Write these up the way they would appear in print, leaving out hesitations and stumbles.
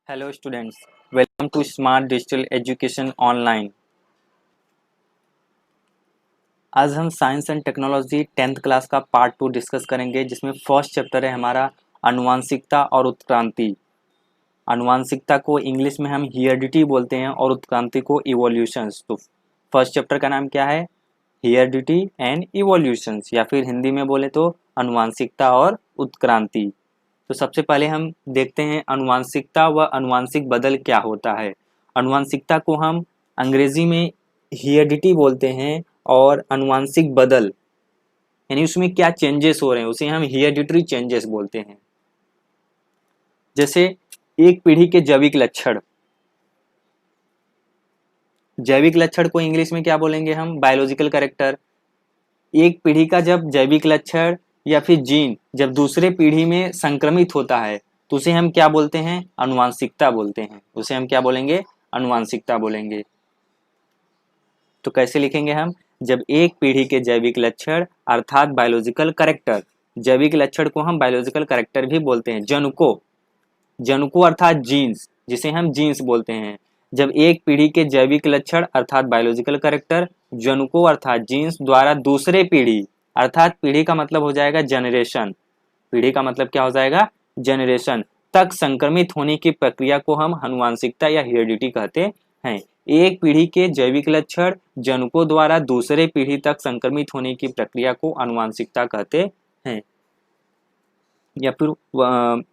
Hello students, welcome to smart digital education online. आज हम science and technology 10th class का part 2 discuss करेंगे, जिसमें फर्स्ट चैप्टर है हमारा आनुवांशिकता और उत्क्रांति। आनुवांशिकता को इंग्लिश में हम हियरडिटी बोलते हैं और उत्क्रांति को इवोल्यूशंस। तो फर्स्ट चैप्टर का नाम क्या है? हियरडिटी एंड इवोल्यूशंस, या फिर हिंदी में बोले तो आनुवांशिकता और उत्क्रांति। तो सबसे पहले हम देखते हैं आनुवांशिकता व आनुवांशिक बदल क्या होता है। आनुवांशिकता को हम अंग्रेजी में हियरडिटी बोलते हैं और आनुवांशिक बदल यानी उसमें क्या चेंजेस हो रहे हैं उसे हम हियरडिटरी चेंजेस बोलते हैं। जैसे एक पीढ़ी के जैविक लक्षण, जैविक लक्षण को इंग्लिश में क्या बोलेंगे हम? Biological character. एक पीढ़ी का जब जैविक लक्षण या फिर जीन जब दूसरे पीढ़ी में संक्रमित होता है तो उसे हम क्या बोलते हैं? आनुवांशिकता बोलते हैं। उसे हम क्या बोलेंगे? आनुवांशिकता बोलेंगे। तो कैसे लिखेंगे हम? जब एक पीढ़ी के जैविक लक्षण अर्थात बायोलॉजिकल कैरेक्टर, जैविक लक्षण को हम बायोलॉजिकल कैरेक्टर भी बोलते हैं। जनुको, जनुको अर्थात जीन्स, जिसे हम जीन्स बोलते हैं। जब एक पीढ़ी के जैविक लक्षण अर्थात बायोलॉजिकल कैरेक्टर जनुको अर्थात जीन्स द्वारा दूसरे पीढ़ी, अर्थात पीढ़ी का मतलब हो जाएगा जनरेशन, पीढ़ी का मतलब क्या हो जाएगा? जनरेशन तक संक्रमित होने की प्रक्रिया को हम आनुवांशिकता या हेरिडिटी कहते हैं। एक पीढ़ी के जैविक लक्षण जनुकों द्वारा दूसरे पीढ़ी तक संक्रमित होने की प्रक्रिया को आनुवांशिकता कहते हैं। या फिर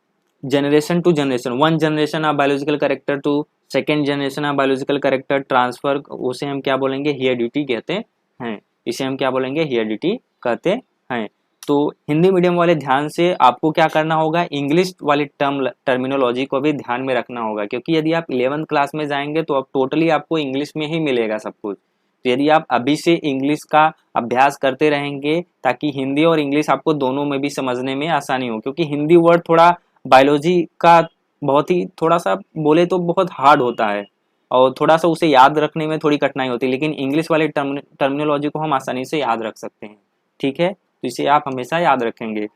generation to generation, one generation of biological character to second generation of biological character transfer, उसे हम क्या बोलेंगे? हेरिडिटी कहते हैं। इसे हम क्या बोलेंगे? हेरिडिटी कहते हैं। तो हिंदी मीडियम वाले ध्यान से आपको क्या करना होगा? इंग्लिश वाली टर्मिनोलॉजी को भी ध्यान में रखना होगा, क्योंकि यदि आप 11th क्लास में जाएंगे तो अब टोटली आपको इंग्लिश में ही मिलेगा सब कुछ। तो यदि आप अभी से इंग्लिश का अभ्यास करते रहेंगे ताकि हिंदी और इंग्लिश आपको दोनों में भी समझने में आसानी हो, क्योंकि हिंदी वर्ड थोड़ा बायोलॉजी का बहुत ही थोड़ा सा बोले तो बहुत हार्ड होता है और थोड़ा सा उसे याद रखने में थोड़ी कठिनाई होती है, लेकिन इंग्लिश वाले टर्मिनोलॉजी को हम आसानी से याद रख सकते हैं। ठीक है, तो इसे आप हमेशा याद रखेंगे।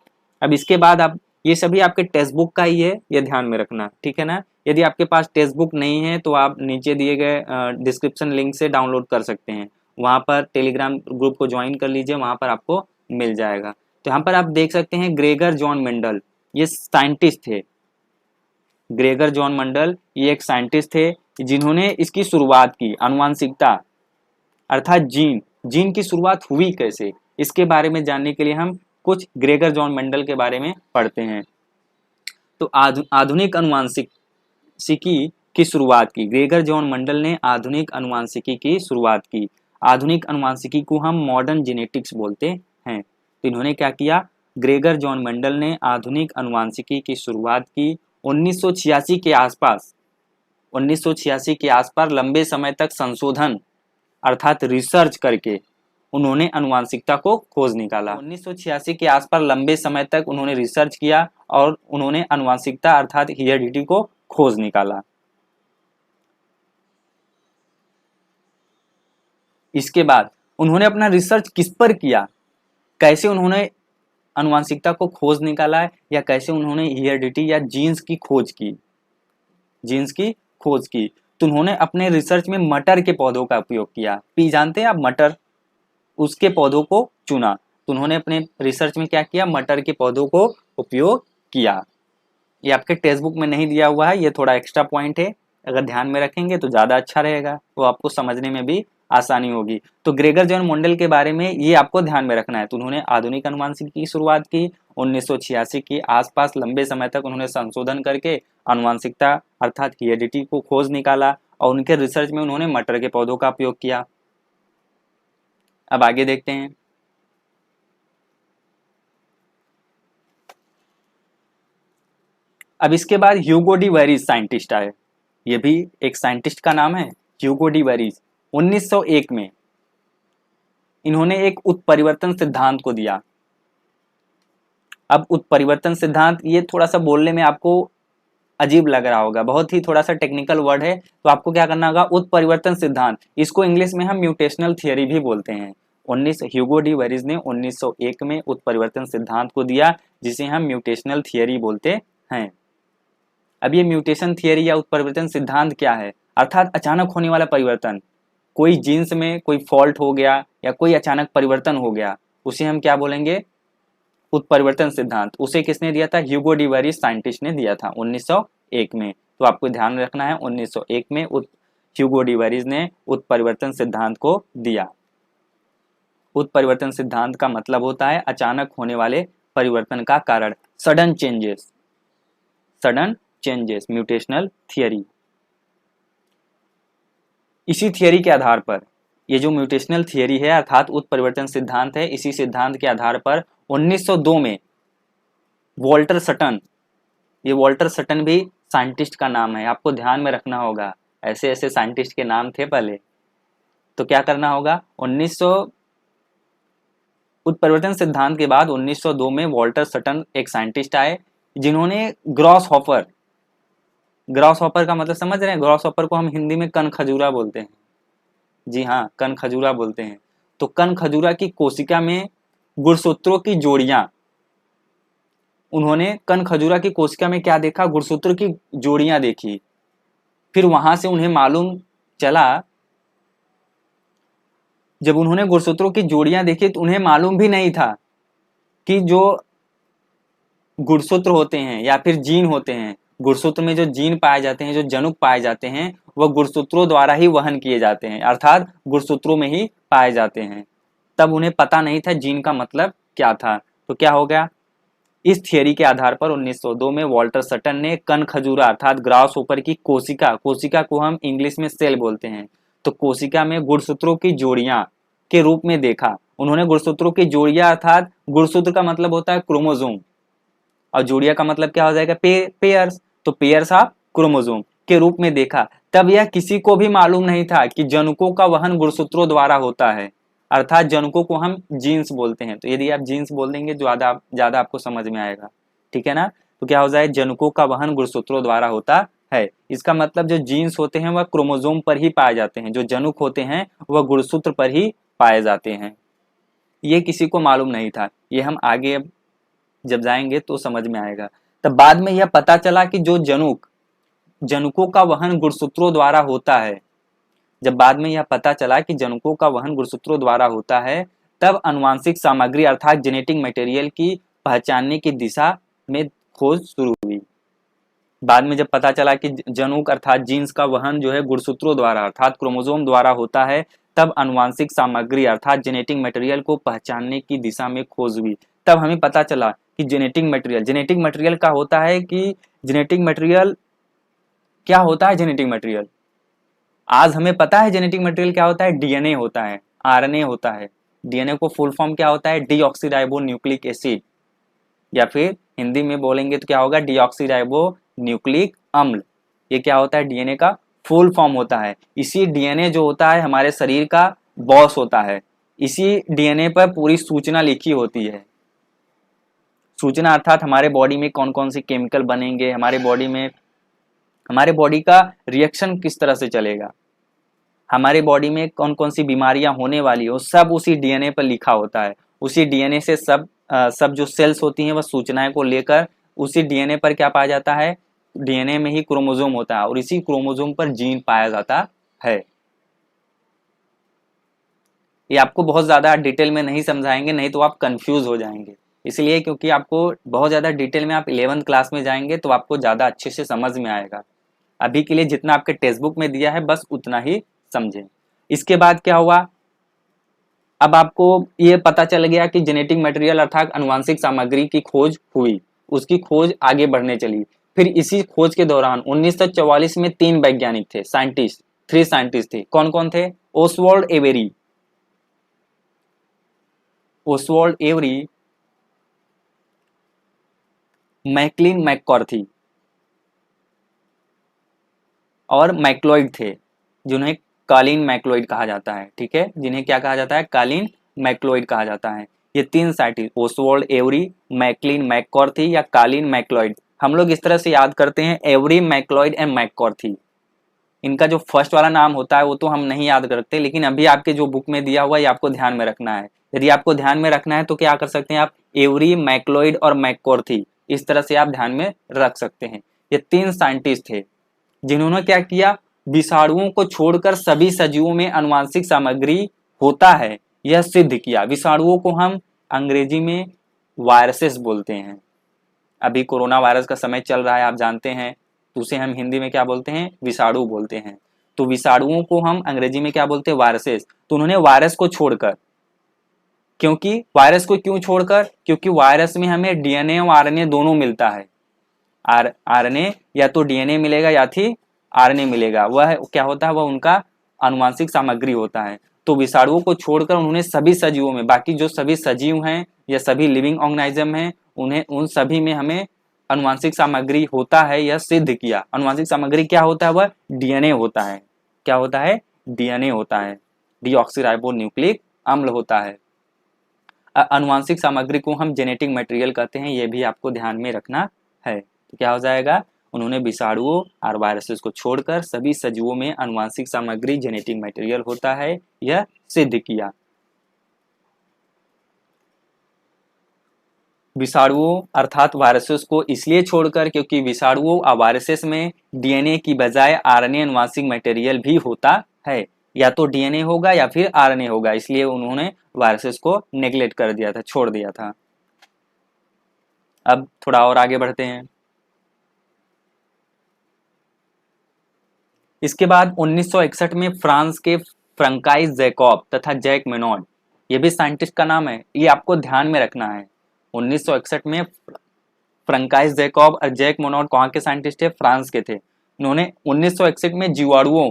अब इसके बाद आप ये सभी आपके टेक्स्ट बुक का ही है, ये ध्यान में रखना, ठीक है ना। यदि आपके पास टेक्स्ट बुक नहीं है तो आप नीचे दिए गए डिस्क्रिप्शन लिंक से डाउनलोड कर सकते हैं। वहाँ पर टेलीग्राम ग्रुप को ज्वाइन कर लीजिए, वहाँ पर आपको मिल जाएगा। तो यहाँ पर आप देख सकते हैं ग्रेगर जॉन मेंडल, ये साइंटिस्ट थे। ग्रेगर जॉन मेंडल ये एक साइंटिस्ट थे जिन्होंने इसकी शुरुआत की। आनुवांशिकता अर्थात जीन की शुरुआत हुई कैसे, इसके बारे में जानने के लिए हम कुछ ग्रेगर जॉन मेंडल के बारे में पढ़ते हैं। तो आधुनिक अनुवांशिकी की शुरुआत की। ग्रेगर जॉन मेंडल ने आधुनिक अनुवांशिकी की शुरुआत की। आधुनिक अनुवांशिकी को हम मॉडर्न जेनेटिक्स बोलते हैं। तो इन्होंने क्या किया? ग्रेगर जॉन मेंडल ने आधुनिक अनुवांशिकी की शुरुआत की 1986 के आसपास। 1986 के आसपास लंबे समय तक संशोधन अर्थात रिसर्च करके उन्होंने अनुवांशिकता को खोज निकाला। 1986 के आसपास लंबे समय तक उन्होंने रिसर्च किया और उन्होंने अनुवांशिकता अर्थात हेरिडिटी को खोज निकाला। इसके बाद उन्होंने अपना रिसर्च किस पर किया, कैसे उन्होंने अनुवांशिकता को खोज निकाला या कैसे उन्होंने हेरिडिटी या जीन्स की खोज की, जीन्स की खोज की। तो उन्होंने अपने रिसर्च में मटर के पौधों का उपयोग किया। पी जानते हैं आप? मटर, उसके पौधों को चुना। तो उन्होंने अपने रिसर्च में क्या किया? मटर के पौधों को उपयोग किया। ये आपके टेक्स्ट बुक में नहीं दिया हुआ है, ये थोड़ा एक्स्ट्रा पॉइंट है, अगर ध्यान में रखेंगे तो ज़्यादा अच्छा रहेगा, तो आपको समझने में भी आसानी होगी। तो ग्रेगर जॉन मेंडल के बारे में ये आपको ध्यान में रखना है। तो उन्होंने आधुनिक अनुवांशिकी की शुरुआत की 1986 के आसपास। लंबे समय तक उन्होंने संशोधन करके अनुवांशिकता अर्थात हेरिडिटी को खोज निकाला और उनके रिसर्च में उन्होंने मटर के पौधों का उपयोग किया। अब आगे देखते हैं। अब इसके बाद ह्यूगो डी वेरिस साइंटिस्ट आए। ये भी एक साइंटिस्ट का नाम है, ह्यूगो डी वेरिस। 1901 में इन्होंने एक उत्परिवर्तन सिद्धांत को दिया। अब उत्परिवर्तन सिद्धांत ये थोड़ा सा बोलने में आपको अजीब लग रहा होगा, बहुत ही थोड़ा सा टेक्निकल वर्ड है, तो आपको क्या करना होगा? उत्परिवर्तन सिद्धांत, इसको इंग्लिश में हम म्यूटेशनल थियरी भी बोलते हैं। ह्यूगो डी वेरिस ने 1901 में उत्परिवर्तन सिद्धांत को दिया, जिसे हम म्यूटेशनल थियरी बोलते हैं। अब ये म्यूटेशन थियरी या उत्परिवर्तन सिद्धांत क्या है, अर्थात अचानक होने वाला परिवर्तन, कोई जीन्स में कोई फॉल्ट हो गया या कोई अचानक परिवर्तन हो गया, उसे हम क्या बोलेंगे, उत्परिवर्तन सिद्धांत। उसे किसने दिया था, ह्यूगो डिवरी साइंटिस्ट ने दिया था 1901 में। तो आपको ध्यान रखना है 1901 में ह्यूगो डिवरीज ने उत्परिवर्तन सिद्धांत को दिया। उत्परिवर्तन सिद्धांत का मतलब होता है अचानक होने वाले परिवर्तन का कारण, sudden changes, sudden changes, mutational theory. इसी थियरी के आधार पर, ये जो म्यूटेशनल थियरी है अर्थात उत्परिवर्तन सिद्धांत है, इसी सिद्धांत के आधार पर 1902 में वॉल्टर सटन, ये वॉल्टर सटन भी साइंटिस्ट का नाम है, आपको ध्यान में रखना होगा, ऐसे ऐसे साइंटिस्ट के नाम थे पहले। तो क्या करना होगा, 1900 उत्परिवर्तन सिद्धांत के बाद 1902 में वॉल्टर सटन एक साइंटिस्ट आए जिन्होंने ग्रॉस हॉपर, ग्रॉस हॉपर का मतलब समझ रहे हैं, ग्रॉस हॉपर को हम हिंदी में कन खजूरा बोलते हैं, जी हाँ कन खजूरा बोलते हैं। तो कन खजूरा की कोशिका में गुणसूत्रों की जोड़ियां, उन्होंने कन खजूरा की कोशिका में क्या देखा, गुणसूत्रों की जोड़ियां देखी। फिर वहां से उन्हें मालूम चला, जब उन्होंने गुणसूत्रों की जोड़ियां देखी तो उन्हें मालूम भी नहीं था कि जो गुणसूत्र होते हैं या फिर जीन होते हैं, गुणसूत्र में जो जीन पाए जाते हैं, जो जनुक पाए जाते हैं, वह गुणसूत्रों द्वारा ही वहन किए जाते हैं, अर्थात गुणसूत्रों में ही पाए जाते हैं। तब उन्हें पता नहीं था जीन का मतलब क्या था। तो क्या हो गया, इस थियरी के आधार पर 1902 में वॉल्टर सटन ने कन खजूरा अर्थात ग्रास ऊपर की कोशिका, कोशिका को हम इंग्लिश में सेल बोलते हैं, तो कोशिका में गुणसूत्रों की जोड़ियां के रूप में देखा। उन्होंने गुणसूत्रों की जोड़ियां अर्थात गुणसूत्र का मतलब होता है क्रोमोसोम और जोड़िया का मतलब क्या हो जाएगा, पेयर्स, तो पेयर्स ऑफ क्रोमोसोम के रूप में देखा। तब यह किसी को भी मालूम नहीं था कि जनुकों का वहन गुणसूत्रों द्वारा होता है, अर्थात जनुकों को हम जीन्स बोलते हैं। तो यदि आप जीन्स बोल देंगे ज्यादा आपको समझ में आएगा, ठीक है ना। तो क्या हो जाए, जनुकों का वहन गुणसूत्रों द्वारा होता है, इसका मतलब जो जीन्स होते हैं वह क्रोमोसोम पर ही पाए जाते हैं, जो जनुक होते हैं वह गुणसूत्र पर ही पाए जाते हैं। ये किसी को मालूम नहीं था, ये हम आगे जब जाएंगे तो समझ में आएगा। तब बाद में यह पता चला कि जो जनुकों का वहन गुणसूत्रों द्वारा होता है, जब बाद में यह पता चला कि जनुकों का वहन गुणसूत्रों द्वारा होता है, तब आनुवांशिक सामग्री अर्थात जेनेटिक मटेरियल की पहचानने की दिशा में खोज शुरू हुई। बाद में जब पता चला कि जनुक अर्थात जीन्स का वहन जो है गुणसूत्रों द्वारा अर्थात क्रोमोसोम द्वारा होता है, तब आनुवांशिक सामग्री अर्थात जेनेटिक मटेरियल को पहचानने की दिशा में खोज हुई। तब हमें पता चला कि जेनेटिक मटेरियल का होता है कि जेनेटिक मटेरियल क्या होता है, जेनेटिक मटेरियल आज हमें पता है जेनेटिक मटेरियल क्या होता है, डीएनए होता है, आरएनए होता है। डीएनए को फुल फॉर्म क्या होता है, डीऑक्सीराइबो न्यूक्लिक एसिड, या फिर हिंदी में बोलेंगे तो क्या होगा, डीऑक्सीराइबो न्यूक्लिक अम्ल। ये क्या होता है, डीएनए का फुल फॉर्म होता है। इसी डीएनए जो होता है हमारे शरीर का बॉस होता है, इसी डीएनए पर पूरी सूचना लिखी होती है। सूचना अर्थात हमारे बॉडी में कौन कौन सी केमिकल बनेंगे, हमारे बॉडी का रिएक्शन किस तरह से चलेगा, हमारे बॉडी में कौन कौन सी बीमारियां होने वाली हो, सब उसी डीएनए पर लिखा होता है। उसी डीएनए से सब जो सेल्स होती हैं वह सूचनाएं को लेकर उसी डीएनए पर क्या पाया जाता है, डीएनए में ही क्रोमोसोम होता है और इसी क्रोमोसोम पर जीन पाया जाता है। ये आपको बहुत ज्यादा डिटेल में नहीं समझाएंगे, नहीं तो आप कंफ्यूज हो जाएंगे, इसलिए क्योंकि आपको बहुत ज्यादा डिटेल में आप 11th क्लास में जाएंगे तो आपको ज्यादा अच्छे से समझ में आएगा। अभी के लिए जितना आपके टेक्स्ट बुक में दिया है बस उतना ही समझें। इसके बाद क्या हुआ, अब आपको ये पता चल गया कि जेनेटिक मटेरियल अर्थात आनुवांशिक सामग्री की खोज हुई, उसकी खोज आगे बढ़ने चली। फिर इसी खोज के दौरान 1944 में 3 वैज्ञानिक थे, थ्री साइंटिस्ट थे। कौन कौन थे, ओसवाल्ड एवरी, मैकलिन मैककार्थी और मैक्लोइड थे, जिन्हें कालीन मैक्लोइड कहा जाता है, ठीक है, जिन्हें क्या कहा जाता है, कालीन मैक्लोइड कहा जाता है। ये 3 scientist Oswald every, McLean McCarthy या कालीन मैक्लोइड, हम लोग इस तरह से याद करते हैं एवरी, मैक्लोइड एंड मैककार्थी। इनका जो फर्स्ट वाला नाम होता है वो तो हम नहीं याद करते, लेकिन अभी आपके जो बुक में दिया हुआ है ये आपको ध्यान में रखना है। यदि आपको ध्यान में रखना है तो क्या कर सकते हैं आप, एवरी, मैक्लोइड और मैककार्थी, इस तरह से आप ध्यान में रख सकते हैं। ये 3 साइंटिस्ट थे जिन्होंने क्या किया, विषाणुओं को छोड़कर सभी सजीवों में आनुवांशिक सामग्री होता है यह सिद्ध किया। विषाणुओं को हम अंग्रेजी में वायरसेस बोलते हैं। अभी कोरोना वायरस का समय चल रहा है, आप जानते हैं, तो उसे हम हिंदी में क्या बोलते हैं, विषाणु बोलते हैं। तो विषाणुओं को हम अंग्रेजी में क्या बोलते हैं, वायरसेस। तो उन्होंने वायरस को छोड़कर, क्योंकि वायरस को क्यों छोड़कर, क्योंकि वायरस में हमें डीएनए और आरएनए दोनों मिलता है। आरएनए या तो डीएनए मिलेगा या फिर आरएनए मिलेगा, वह क्या होता है, वह उनका आनुवांशिक सामग्री होता है। तो विषाणुओं को छोड़कर उन्होंने सभी सजीवों में, बाकी जो सभी सजीव हैं या सभी लिविंग ऑर्गेनिज्म हैं, उन्हें उन सभी में हमें आनुवांशिक सामग्री होता है यह सिद्ध किया। आनुवांशिक सामग्री क्या होता है, वह डीएनए होता है। क्या होता है, डीएनए होता है, डीऑक्सीराइबोन्यूक्लिक अम्ल होता है। आनुवांशिक सामग्री को हम जेनेटिक मटेरियल कहते हैं, यह भी आपको ध्यान में रखना है। तो क्या हो जाएगा, उन्होंने विषाणुओं और वायरसेस को छोड़कर सभी सजीवों में आनुवांशिक सामग्री जेनेटिक मटेरियल होता है यह सिद्ध किया। विषाणुओं अर्थात वायरसेस को इसलिए छोड़कर क्योंकि विषाणुओं और वायरसेस में डीएनए की बजाय आरएनए आनुवांशिक मटेरियल भी होता है, या तो डीएनए होगा या फिर आरएनए होगा, इसलिए उन्होंने वायरसेस को नेग्लेक्ट कर दिया था, छोड़ दिया था। अब थोड़ा और आगे बढ़ते हैं। इसके बाद 1961 में फ्रांस के फ्रंकाइस जैकब तथा जैक मेनॉड, ये भी साइंटिस्ट का नाम है, ये आपको ध्यान में रखना है। 1961 में फ्रंकाइस जैकब और जैक मेनॉड कहाँ के साइंटिस्ट थे, फ्रांस के थे। इन्होंने 1961 में जीवाणुओं,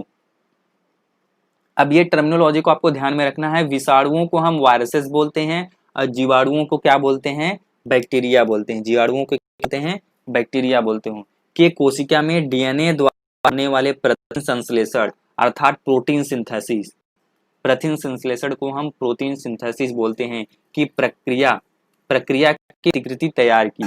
अब ये टर्मिनोलॉजी को आपको ध्यान में रखना है, विषाणुओं को हम वायरसेस बोलते हैं और जीवाणुओं को क्या बोलते हैं, बैक्टीरिया बोलते हैं। जीवाणुओं को क्या बोलते हैं, बैक्टीरिया बोलते हैं। कि कोशिका में डीएनए द्वारा बनने वाले प्रथिन संश्लेषण अर्थात प्रोटीन सिंथेसिस, प्रथिन संश्लेषण को हम प्रोटीन सिंथेसिस बोलते हैं, कि प्रक्रिया की प्रतिकृति तैयार की।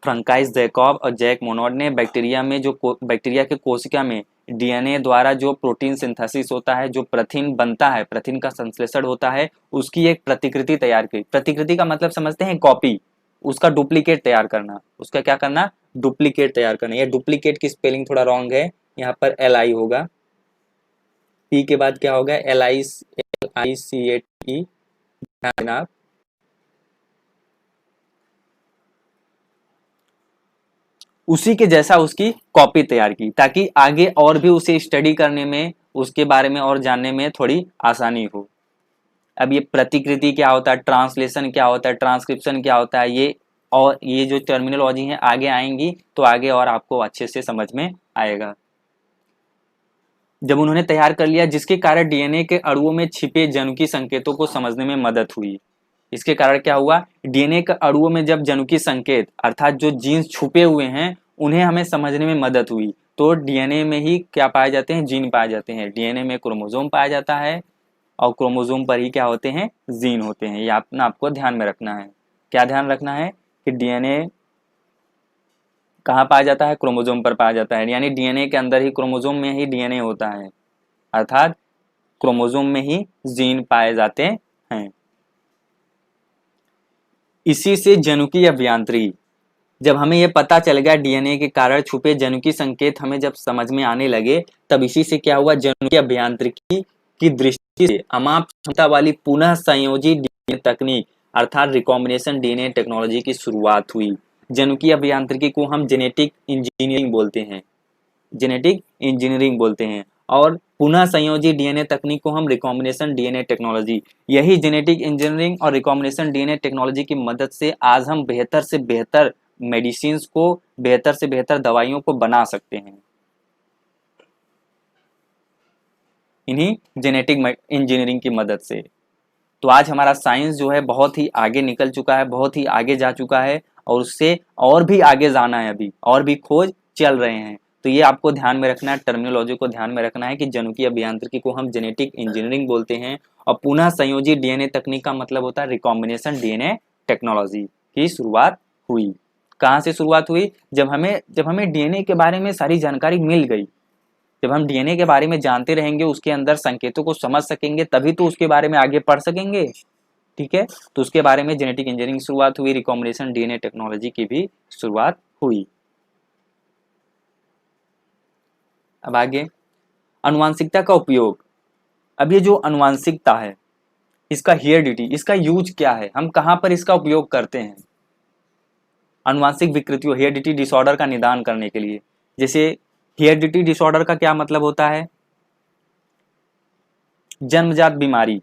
फ्रंकाइस जैकब और जैक मोनोड ने बैक्टीरिया में जो बैक्टीरिया के कोशिका में डीएनए द्वारा जो प्रोटीन सिंथेसिस होता है, जो प्रथिन बनता है, प्रथिन का संश्लेषण होता है, उसकी एक प्रतिकृति तैयार की। प्रतिकृति का मतलब समझते हैं, कॉपी, उसका डुप्लीकेट तैयार करना। उसका क्या करना, डुप्लीकेट तैयार करना। ये डुप्लीकेट की स्पेलिंग थोड़ा रॉन्ग है, यहाँ पर LI होगा, पी के बाद क्या होगा, LICATE, ध्यान देना। उसी के जैसा उसकी कॉपी तैयार की, ताकि आगे और भी उसे स्टडी करने में, उसके बारे में और जानने में थोड़ी आसानी हो। अब ये प्रतिकृति क्या होता है, ट्रांसलेशन क्या होता है, ट्रांसक्रिप्शन क्या होता है, ये जो टर्मिनोलॉजी है आगे आएंगी तो आगे और आपको अच्छे से समझ में आएगा। जब उन्होंने तैयार कर लिया, जिसके कारण डीएनए के अणुओं में छिपे जनुकीय संकेतों को समझने में मदद हुई। इसके कारण क्या हुआ, डीएनए के अणुओं में जब जनुकीय संकेत अर्थात जो जीन्स छुपे हुए हैं उन्हें हमें समझने में मदद हुई। तो डीएनए में ही क्या पाए जाते हैं, जीन पाए जाते हैं। डीएनए में क्रोमोसोम पाया जाता है और क्रोमोसोम पर ही क्या होते हैं, जीन होते हैं। ये आपको ध्यान में रखना है। क्या ध्यान रखना है कि डीएनए कहाँ पाया जाता है, क्रोमोसोम पर पाया जाता है, यानी डीएनए के अंदर ही, क्रोमोसोम में ही डीएनए होता है, अर्थात क्रोमोसोम में ही जीन पाए जाते हैं। इसी से जनुकीय अभियांत्रिकी, जब हमें यह पता चल गया डीएनए के कारण छुपे जनुकीय संकेत हमें जब समझ में आने लगे, तब इसी से क्या हुआ, जनुकीय अभियांत्रिकी की दृष्टि से अमाप क्षमता वाली पुनः संयोजी डीएनए तकनीक अर्थात रिकॉम्बिनेशन डीएनए टेक्नोलॉजी की शुरुआत हुई। जनुकीय अभियांत्रिकी को हम जेनेटिक इंजीनियरिंग बोलते हैं, जेनेटिक इंजीनियरिंग बोलते हैं, और पुनः संयोजी डीएनए तकनीक को हम रिकॉम्बिनेशन डीएनए टेक्नोलॉजी। यही जेनेटिक इंजीनियरिंग और रिकॉम्बिनेशन डीएनए टेक्नोलॉजी की मदद से आज हम बेहतर से बेहतर मेडिसिन को, बेहतर से बेहतर दवाइयों को बना सकते हैं, इन्हीं जेनेटिक इंजीनियरिंग की मदद से। तो आज हमारा साइंस जो है बहुत ही आगे निकल चुका है, बहुत ही आगे जा चुका है, और उससे और भी आगे जाना है, अभी और भी खोज चल रहे हैं। तो ये आपको ध्यान में रखना है, टर्मिनोलॉजी को ध्यान में रखना है कि जनुकीय अभियांत्रिकी को हम जेनेटिक इंजीनियरिंग बोलते हैं, और पुनः संयोजी डीएनए तकनीक का मतलब होता है रिकॉम्बिनेशन डीएनए टेक्नोलॉजी की शुरुआत हुई। कहाँ से शुरुआत हुई, जब हमें डीएनए के बारे में सारी जानकारी मिल गई, जब हम डीएनए के बारे में जानते रहेंगे, उसके अंदर संकेतों को समझ सकेंगे, तभी तो उसके बारे में आगे पढ़ सकेंगे। ठीक है, तो उसके बारे में जेनेटिक इंजीनियरिंग शुरुआत हुई, रिकॉम्बिनेशन डीएनए टेक्नोलॉजी की भी शुरुआत हुई। अब आगे अनुवांशिकता का उपयोग। अब ये जो अनुवांशिकता है, इसका हेरिडिटी, इसका यूज क्या है, हम कहाँ पर इसका उपयोग करते हैं अनुवांशिक विकृतियों हेरिडिटी डिसऑर्डर का निदान करने के लिए। जैसे हेरिडिटी डिसऑर्डर का क्या मतलब होता है, जन्मजात बीमारी,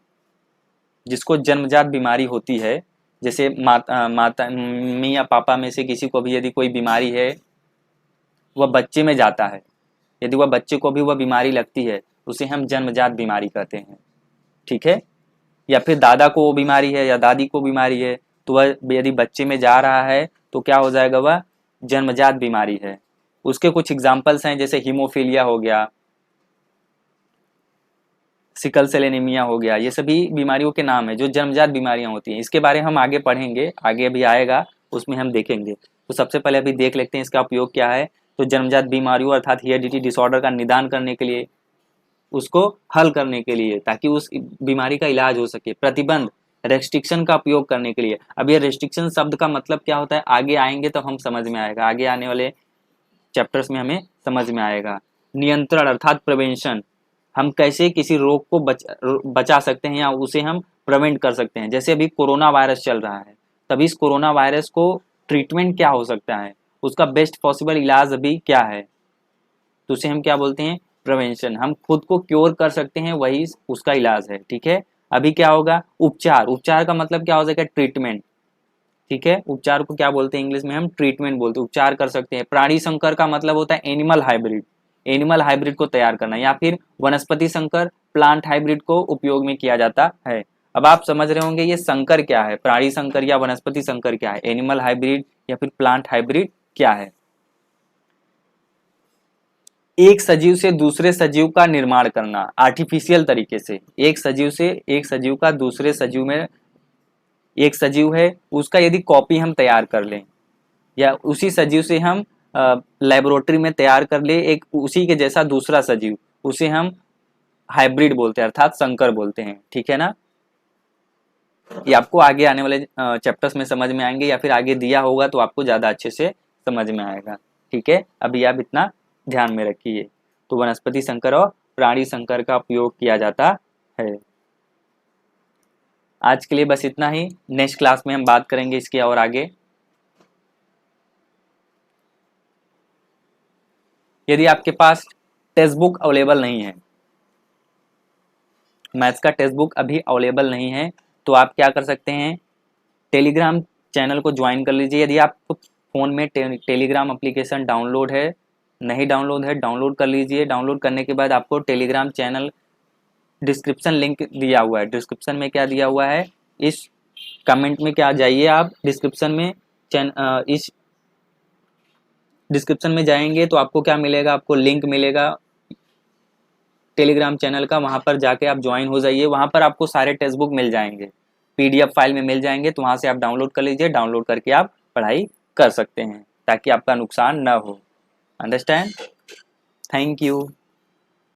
जिसको जन्मजात बीमारी होती है, जैसे माता मम्मी या पापा में से किसी को भी यदि कोई बीमारी है, वह बच्चे में जाता है, यदि वह बच्चे को भी वह बीमारी लगती है, उसे हम जन्मजात बीमारी कहते हैं, ठीक है। या फिर दादा को वो बीमारी है या दादी को बीमारी है, तो वह यदि बच्चे में जा रहा है तो क्या हो जाएगा, वह जन्मजात बीमारी है। उसके कुछ एग्जाम्पल्स हैं, जैसे हीमोफीलिया हो गया, सिकल सेल एनीमिया हो गया, ये सभी बीमारियों के नाम है जो जन्मजात बीमारियां होती हैं। इसके बारे में हम आगे पढ़ेंगे, आगे अभी आएगा उसमें हम देखेंगे। तो सबसे पहले अभी देख लेते हैं इसका उपयोग क्या है। तो जन्मजात बीमारियों अर्थात हेरिडिटी डिसऑर्डर का निदान करने के लिए, उसको हल करने के लिए, ताकि उस बीमारी का इलाज हो सके। प्रतिबंध, रेस्ट्रिक्शन का उपयोग करने के लिए। अब ये रेस्ट्रिक्शन शब्द का मतलब क्या होता है, आगे आएंगे तो हम समझ में आएगा, आगे आने वाले चैप्टर्स में हमें समझ में आएगा। नियंत्रण अर्थात प्रिवेंशन, हम कैसे किसी रोग को बचा सकते हैं या उसे हम प्रिवेंट कर सकते हैं। जैसे अभी कोरोना वायरस चल रहा है, तभी इस कोरोना वायरस को ट्रीटमेंट क्या हो सकता है, उसका बेस्ट पॉसिबल इलाज अभी क्या है, तो उसे हम क्या बोलते हैं, प्रिवेंशन। हम खुद को क्योर कर सकते हैं, वही उसका इलाज है, ठीक है। अभी क्या होगा, उपचार। उपचार का मतलब क्या हो जाएगा, ट्रीटमेंट, ठीक है। उपचार को क्या बोलते हैं, इंग्लिश में हम ट्रीटमेंट बोलते हैं, उपचार कर सकते हैं। प्राणी संकर का मतलब होता है एनिमल हाइब्रिड, एनिमल हाइब्रिड को तैयार करना, या फिर वनस्पति संकर, प्लांट हाइब्रिड को उपयोग में किया जाता है। अब आप समझ रहे होंगे ये संकर क्या है, प्राणी संकर या वनस्पति संकर क्या है, एनिमल हाइब्रिड या फिर प्लांट हाइब्रिड क्या है। एक सजीव से दूसरे सजीव का निर्माण करना आर्टिफिशियल तरीके से, एक सजीव से एक सजीव का दूसरे सजीव में, एक सजीव है उसका यदि कॉपी हम तैयार कर लें, या उसी सजीव से हम लेबोरेटरी में तैयार कर ले एक उसी के जैसा दूसरा सजीव, उसे हम हाइब्रिड बोलते हैं अर्थात संकर बोलते हैं, ठीक है ना। ये आपको आगे आने वाले चैप्टर्स में समझ में आएंगे, या फिर आगे दिया होगा तो आपको ज़्यादा अच्छे से समझ में आएगा, ठीक है। अभी आप इतना ध्यान में रखिए। तो वनस्पति संकर और प्राणी संकर का उपयोग किया जाता है। आज के लिए बस इतना ही, नेक्स्ट क्लास में हम बात करेंगे इसके और आगे। यदि आपके पास टेक्स्ट बुक अवेलेबल नहीं है, मैथ्स का टेक्स्ट बुक अभी अवेलेबल नहीं है, तो आप क्या कर सकते हैं, टेलीग्राम चैनल को ज्वाइन कर लीजिए। यदि आपको फ़ोन में टेलीग्राम एप्लीकेशन डाउनलोड है, नहीं डाउनलोड है, डाउनलोड कर लीजिए। डाउनलोड करने के बाद आपको टेलीग्राम चैनल डिस्क्रिप्शन लिंक दिया हुआ है, डिस्क्रिप्शन में क्या दिया हुआ है, इस कमेंट में क्या जाइए आप डिस्क्रिप्शन में, इस डिस्क्रिप्शन में जाएंगे तो आपको क्या मिलेगा, आपको लिंक मिलेगा टेलीग्राम चैनल का, वहाँ पर जाके आप ज्वाइन हो जाइए। वहाँ पर आपको सारे टेक्स्ट बुक मिल जाएंगे, PDF फाइल में मिल जाएंगे, तो वहाँ से आप डाउनलोड कर लीजिए। डाउनलोड करके आप पढ़ाई कर सकते हैं, ताकि आपका नुकसान ना हो। अंडरस्टैंड। Thank you.